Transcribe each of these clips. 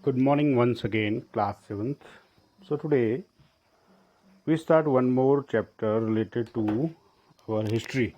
Good morning once again, class 7th. So today we start one more chapter related to our history.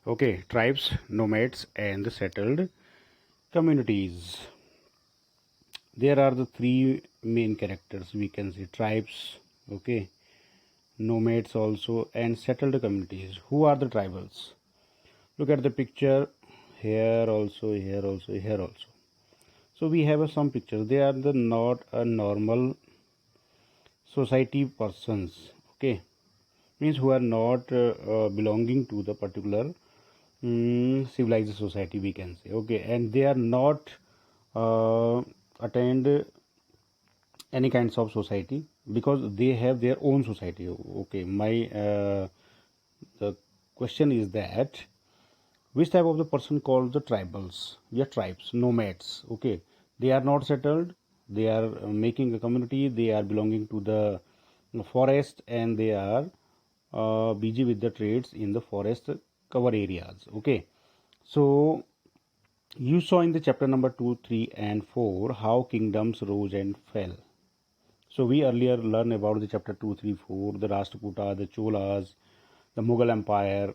Okay, tribes, nomads, and the settled communities. There are the three main characters we can see: tribes, okay, nomads also, and settled communities. Who are the tribals? Look at the picture here also, here also, here also. So we have some pictures. They are the not a normal society persons, okay, means who are not belonging to the particular civilized society, we can say, okay, and they are not attend any kinds of society because they have their own society. Okay, my the question is that which type of the person called the tribals? Yeah, tribes, nomads, okay. They are not settled, they are making a community, they are belonging to the forest, and they are busy with the trades in the forest cover areas, okay. So you saw in the chapter number 2, 3 and 4 how kingdoms rose and fell. So we earlier learned about the chapter 2, 3, 4, the Rashtrakuta, the Cholas, the Mughal Empire,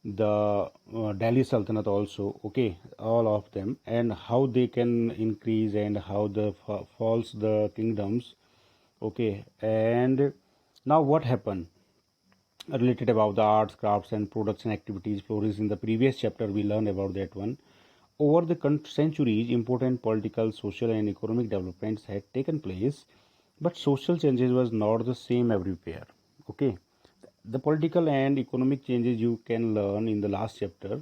the Delhi Sultanate also, okay, all of them, and how they can increase and how the falls the kingdoms, okay. And now what happened related about the arts, crafts, and production activities flourished in the previous chapter. We learned about that one. Over the centuries, important political, social, and economic developments had taken place, but social changes was not the same everywhere. Okay, the political and economic changes you can learn in the last chapter,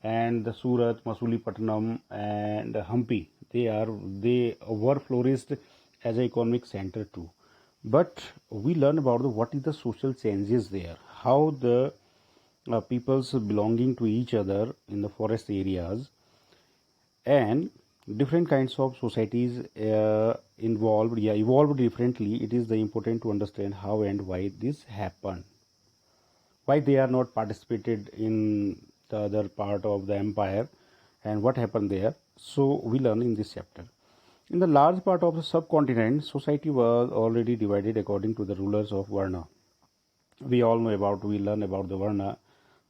and the Surat, Masulipatanam, and Hampi, they were flourished as an economic center too. But we learn about what is the social changes there, how the peoples belonging to each other in the forest areas, and different kinds of societies evolved differently. It is the important to understand how and why this happened, why they are not participated in the other part of the empire, and what happened there. So we learn in this chapter. In the large part of the subcontinent, society was already divided according to the rulers of Varna. We all know about, we learn about the Varna.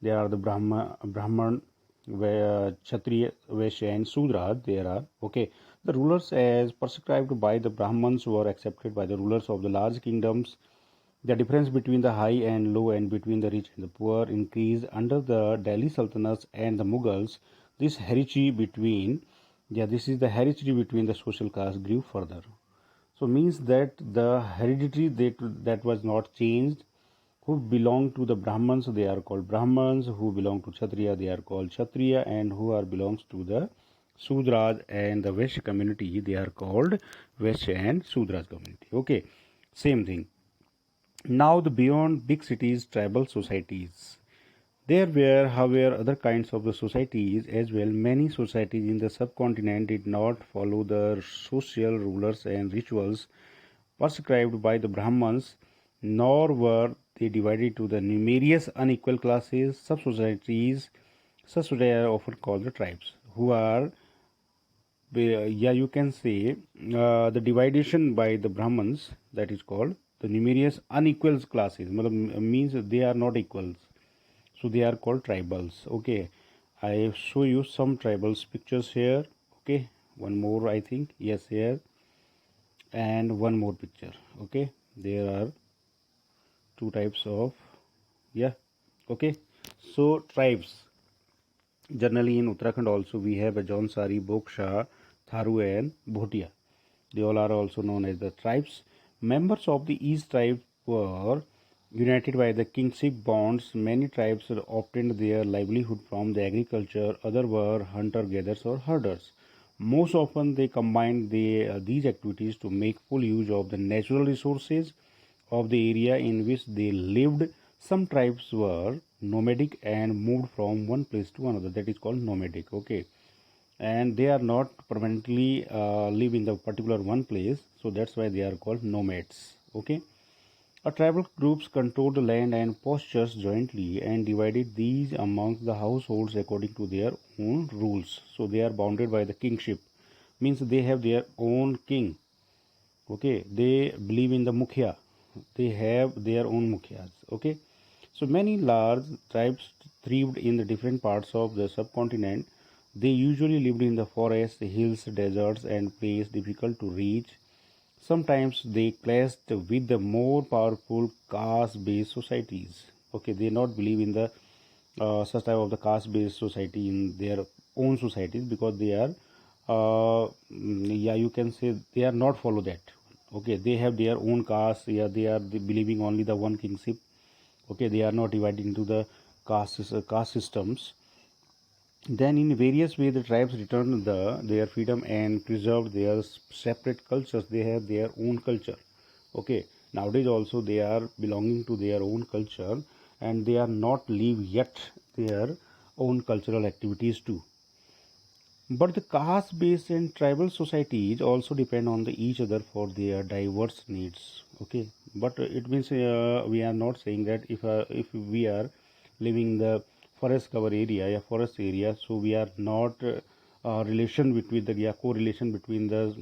There are the Brahman, Kshatriya, Vaishya, and Sudra. There are, okay. The rulers as prescribed by the Brahmans were accepted by the rulers of the large kingdoms. The difference between the high and low and between the rich and the poor increased under the Delhi Sultanates and the Mughals. This hierarchy between, this is the hierarchy between the social caste grew further. So means that the heredity that was not changed. Who belong to the Brahmans, they are called Brahmans. Who belong to Kshatriya, they are called Kshatriya. And who are belongs to the Sudras and the Vaishya community, they are called Vaishya and Sudras community. Okay, same thing. Now the beyond big cities, tribal societies. There were, however, other kinds of the societies as well. Many societies in the subcontinent did not follow the social rulers and rituals prescribed by the Brahmans, nor were they divided to the numerous unequal classes. Sub-societies, such are often called the tribes, who are, you can say, the division by the Brahmans, that is called the numerous unequal classes, means they are not equals, so they are called tribals. Okay, I show you some tribals pictures here. Okay, one more, I think, yes, here, and one more picture. Okay, there are two types of, okay. So tribes, generally in Uttarakhand also we have a Jaunsari, Boksha, Tharu, and Bhotia. They all are also known as the tribes. Members of the East tribe were united by the kingship bonds. Many tribes obtained their livelihood from the agriculture. Others were hunter-gatherers or herders. Most often they combined these activities to make full use of the natural resources of the area in which they lived. Some tribes were nomadic and moved from one place to another. That is called nomadic. Okay, and they are not permanently live in the particular one place, so that's why they are called nomads. Okay, a tribal groups controlled the land and postures jointly and divided these amongst the households according to their own rules. So they are bounded by the kingship, means they have their own king. Okay, they believe in the mukhya. They have their own mukhyas. Okay, so many large tribes thrived in the different parts of the subcontinent. They usually lived in the forests, hills, deserts, and places difficult to reach. Sometimes they clashed with the more powerful caste-based societies. Okay, they not believe in the such type of the caste-based society in their own societies, because they are, yeah, you can say they are not follow that. Okay, they have their own caste. Yeah, they are believing only the one kingship. Okay, they are not divided into the caste systems. Then, in various ways, the tribes returned their freedom and preserved their separate cultures. They have their own culture. Okay, nowadays also they are belonging to their own culture, and they are not leave yet their own cultural activities too. But the caste-based and tribal societies also depend on each other for their diverse needs. Okay, but it means we are not saying that if we are living in the forest cover area, yeah, forest area, so we are not relation between the, yeah, correlation between the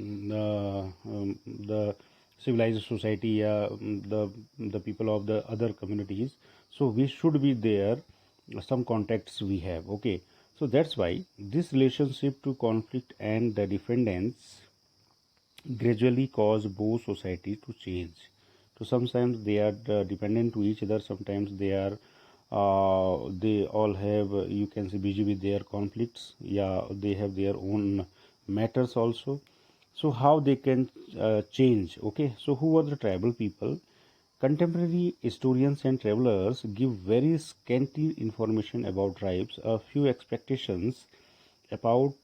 civilized society, yeah, the people of the other communities. So we should be there. Some contacts we have. Okay, so that's why this relationship to conflict and the dependence gradually cause both societies to change. So sometimes they are dependent to each other. Sometimes they are, they all have, you can say, busy with their conflicts. Yeah, they have their own matters also. So how they can change? Okay, so who are the tribal people? Contemporary historians and travelers give very scanty information about tribes. A few expectations about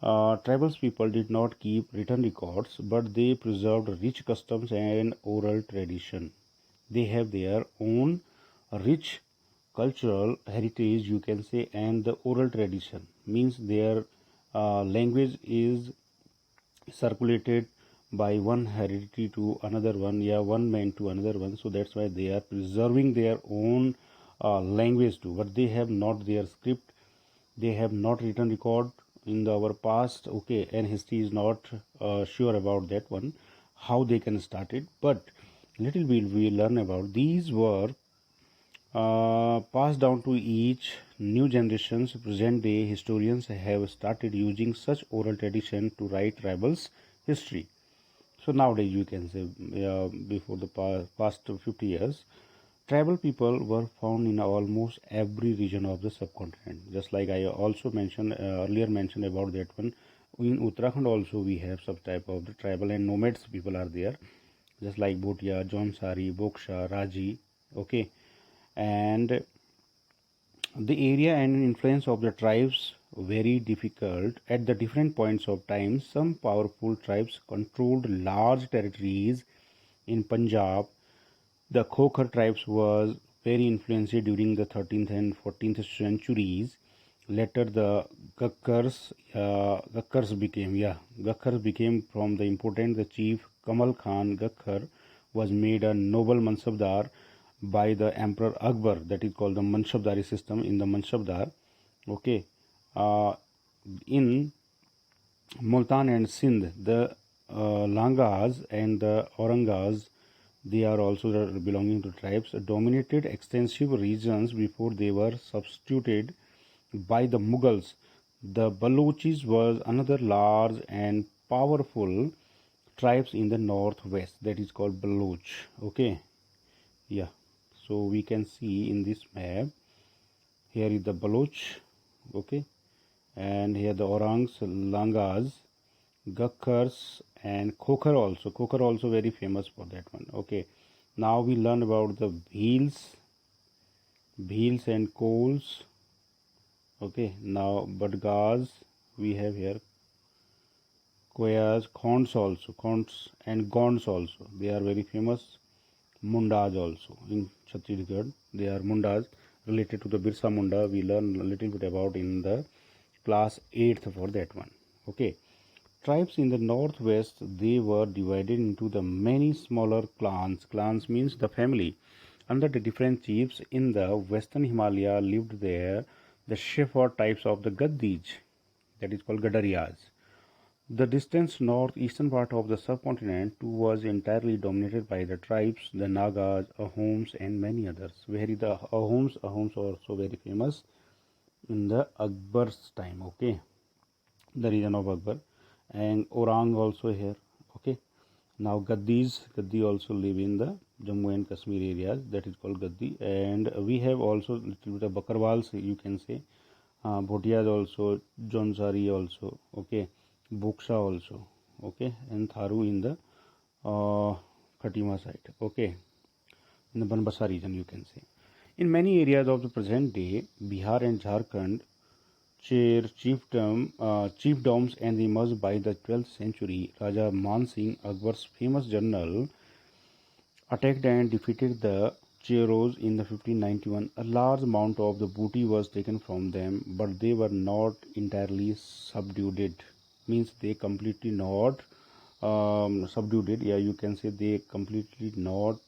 tribal people did not keep written records, but they preserved rich customs and oral tradition. They have their own rich cultural heritage, you can say, and the oral tradition means their language is circulated by one heredity to another one, yeah, one man to another one. So that's why they are preserving their own language too, but they have not their script. They have not written record in our past. Okay, and history is not sure about that one, how they can start it. But little bit we learn about these were passed down to each new generations. Present day historians have started using such oral tradition to write tribals history. So nowadays you can say, before the past 50 years, tribal people were found in almost every region of the subcontinent. Just like I also mentioned earlier mentioned about that one, in Uttarakhand also we have some type of the tribal and nomads people are there, just like Bhotia, Jaunsari, Boksha, Raji. Okay, and the area and influence of the tribes very difficult at the different points of time. Some powerful tribes controlled large territories in Punjab. The Khokhar tribes was very influential during the 13th and 14th centuries. Later, the Gakkars became from the important. The chief Kamal Khan Gakkar was made a noble Mansabdar by the Emperor Akbar. That is called the Mansabdari system in the Mansabdar. Okay, in Multan and Sindh, the Langas and the Aurangas, they are also belonging to tribes, dominated extensive regions before they were substituted by the Mughals. The Balochis was another large and powerful tribes in the northwest, that is called Baloch. Okay, yeah. So we can see in this map, here is the Baloch. Okay, and here the Orangs, Langas, Gakkars, and Khokhar also. Khokhar also very famous for that one. Okay, now we learn about the Bhils and Kols. Okay, now Badgas we have here, Koyas, Khonds also, Khonds and Gonds also. They are very famous. Mundas also in Chhattisgarh. They are Mundas related to the Birsa Munda. We learn a little bit about in the class 8th for that one. Okay. Tribes in the northwest, they were divided into the many smaller clans. Clans means the family. Under the different chiefs in the western Himalaya lived there the shepherd types of the Gaddis, that is called Gadariyas. The distant northeastern part of the subcontinent too was entirely dominated by the tribes, the Nagas, Ahoms, and many others. Where is the Ahoms are also very famous in the Akbar's time. Okay, the region of Akbar, and Orang also here. Okay, now Gaddi also live in the Jammu and Kashmir areas, that is called Gaddi, and we have also little bit of Bakarwals, you can say, Bhotiyas also, Jonsari also, okay, Buksha also, okay, and Tharu in the Khatima side, okay, in the Banbasa region, you can say. In many areas of the present day, Bihar and Jharkhand, chiefdoms and emerged by the 12th century. Raja Man Singh, Akbar's famous general, attacked and defeated the Cheros in the 1591. A large amount of the booty was taken from them, but they were not entirely subdued. Means they completely not subdued. Yeah, you can say they completely not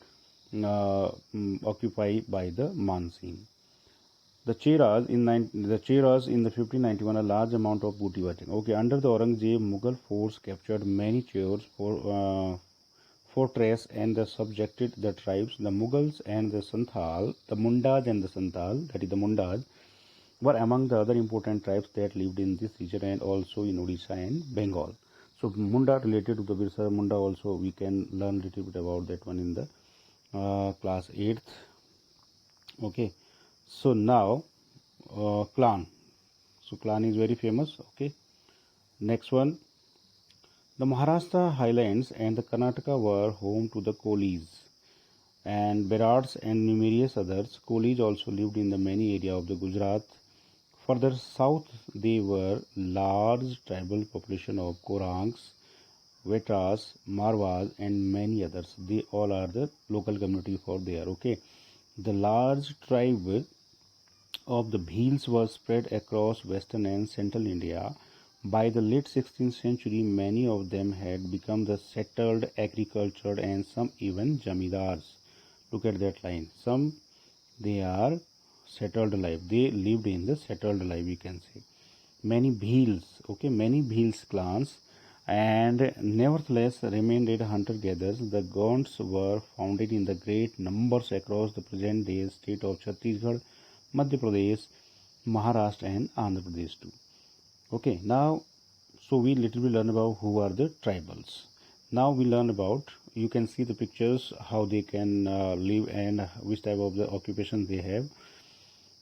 occupied by the Man Singh. The Cheras in the 1591, a large amount of booty was taken. Okay, under the Aurangzeb, Mughal force captured many Cheras for fortress and they subjected the tribes. The Mughals and the Santhal, the Mundas and the Santhal, that is the Mundas, were among the other important tribes that lived in this region and also in Odisha and Bengal. So Munda related to the Birsa Munda also we can learn little bit about that one in the class 8th. Okay, so now clan. So clan is very famous. Okay, next one. The Maharashtra Highlands and the Karnataka were home to the Kolis and Berards and numerous others. Kolis also lived in the many area of the Gujarat. Further south, they were large tribal population of Korangs, Vetras, Marwas, and many others. They all are the local community for there. Okay, the large tribe of the Bhils was spread across western and central India. By the late 16th century, many of them had become the settled agriculture and some even jamidars. Look at that line. Some they are settled life. They lived in the settled life, we can say. Many Bhils, okay, many Bhils clans and nevertheless remained hunter-gatherers. The Gonds were founded in the great numbers across the present-day state of Chhattisgarh, Madhya Pradesh, Maharashtra and Andhra Pradesh too. Okay, now so we little bit learn about who are the tribals. Now we learn about, you can see the pictures how they can live and which type of the occupation they have.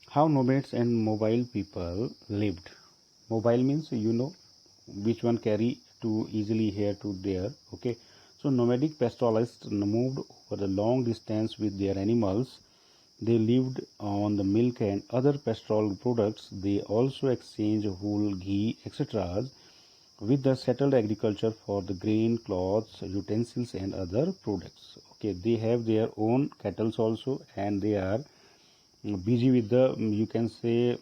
How nomads and mobile people lived. Mobile means which one carry to easily here to there. Okay, so nomadic pastoralists moved over the long distance with their animals. They lived on the milk and other pastoral products. They also exchanged wool, ghee, etc. with the settled agriculture for the grain, clothes, utensils and other products. Okay, they have their own cattle also and they are busy with the, you can say,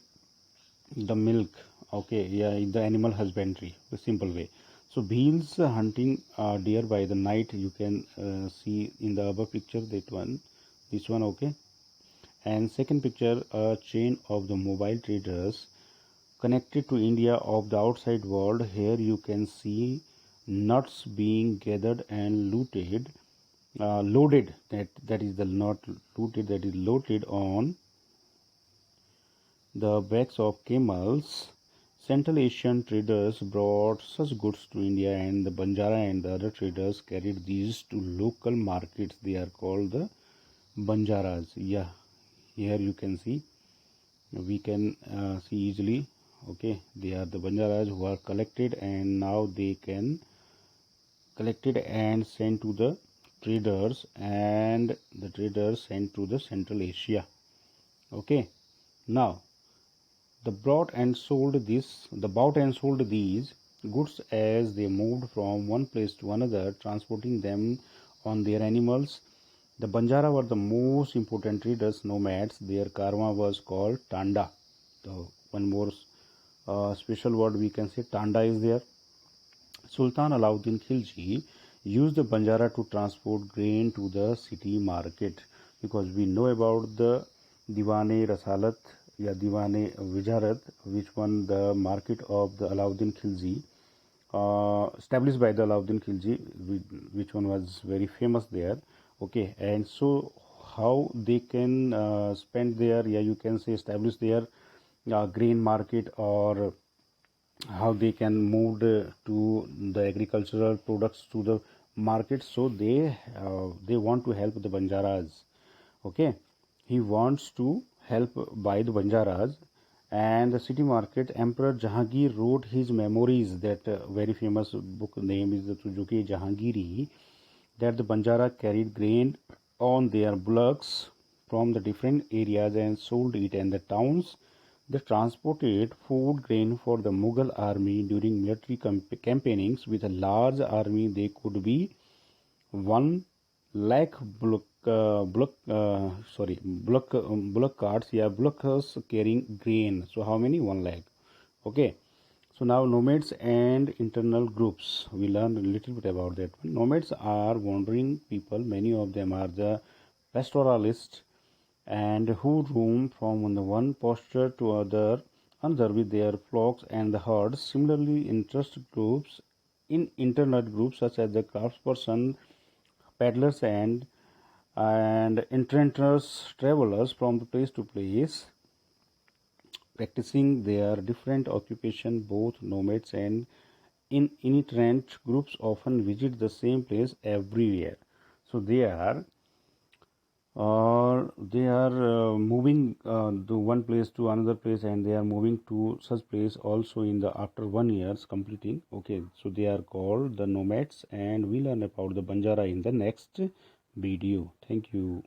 the milk. Okay, yeah, in the animal husbandry, the simple way. So Bhils hunting deer by the night, you can see in the above picture, that one, this one. Okay, and second picture, a chain of the mobile traders connected to India of the outside world. Here you can see nuts being gathered and loaded, that is the not looted, that is loaded on the backs of camels. Central Asian traders brought such goods to India and the Banjara and the other traders carried these to local markets. They are called the Banjaras. Yeah, here you can see, we can see easily. Okay, they are the Banjaras who are collected and now they can collected and sent to the traders and the traders sent to the Central Asia. Okay, now the bought and sold these goods as they moved from one place to another, transporting them on their animals. The Banjara were the most important traders, nomads. Their karma was called Tanda. So one more special word we can say, Tanda is there. Sultan Alauddin Khilji used the Banjara to transport grain to the city market, because we know about the Diwane Rasalat, Diwane Vijarat, which won the market of the Alauddin Khilji. established by the Alauddin Khilji, which one was very famous there. Okay, and so how they can spend their, yeah, you can say establish their grain market, or how they can move to the agricultural products to the market. So they want to help the Banjaras. Okay, he wants to help by the Banjaras. And the city market, Emperor Jahangir wrote his memories, that very famous book name is the Tujuki Jahangiri, that the Banjara carried grain on their bullocks from the different areas and sold it, and the towns they transported food grain for the Mughal army during military campaignings. With a large army, they could be 1 lakh bullock carts, yeah, bullocks carrying grain. So how many? 1 lakh. Okay. So now nomads and internal groups. We learned a little bit about that. Nomads are wandering people. Many of them are the pastoralists, and who roam from the one pasture to another with their flocks and the herds. Similarly, interest groups in internet groups such as the craftsperson, peddlers, and entrepreneurs, travelers from the place to place, practicing their different occupation. Both nomads and in itinerant groups often visit the same place everywhere. So they are moving to one place to another place, and they are moving to such place also in the after 1 years completing. Okay, so they are called the nomads, and we learn about the Banjara in the next video. Thank you.